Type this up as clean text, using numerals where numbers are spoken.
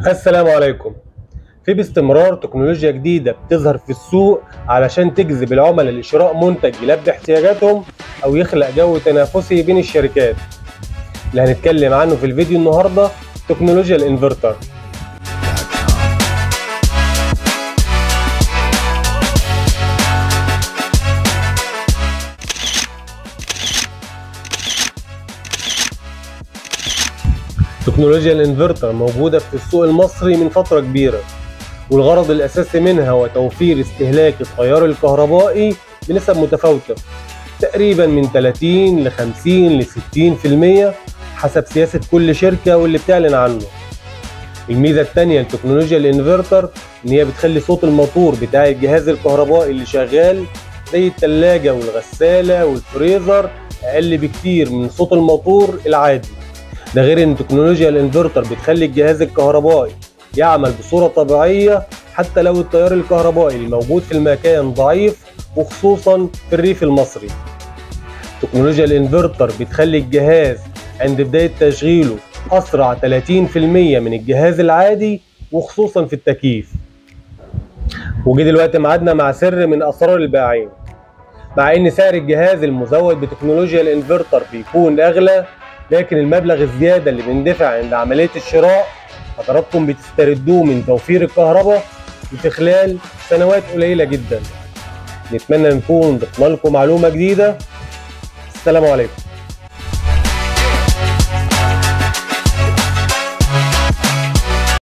السلام عليكم. في باستمرار تكنولوجيا جديدة بتظهر في السوق علشان تجذب العملاء لشراء منتج يلبي احتياجاتهم أو يخلق جو تنافسي بين الشركات. اللي هنتكلم عنه في الفيديو النهاردة تكنولوجيا الانفرتر. تكنولوجيا الانفرتر موجودة في السوق المصري من فترة كبيرة، والغرض الأساسي منها هو توفير استهلاك التيار الكهربائي بنسب متفاوتة، تقريبا من 30 ل 50 ل 60% حسب سياسة كل شركة واللي بتعلن عنه. الميزة التانية لتكنولوجيا الانفرتر إن هي بتخلي صوت الموتور بتاع الجهاز الكهربائي اللي شغال زي التلاجة والغسالة والفريزر أقل بكتير من صوت الموتور العادي. ده غير ان تكنولوجيا الانفرتر بتخلي الجهاز الكهربائي يعمل بصورة طبيعية حتى لو التيار الكهربائي الموجود في المكان ضعيف، وخصوصا في الريف المصري. تكنولوجيا الانفرتر بتخلي الجهاز عند بداية تشغيله أسرع 30% من الجهاز العادي، وخصوصا في التكييف. وجي دلوقتي ميعادنا مع سر من أسرار البائعين. مع ان سعر الجهاز المزود بتكنولوجيا الانفرتر بيكون أغلى، لكن المبلغ الزيادة اللي بندفع عند عملية الشراء حضراتكم بتستردوه من توفير الكهرباء وفي خلال سنوات قليلة جدا. نتمنى نكون ضفنا لكم معلومة جديدة. السلام عليكم.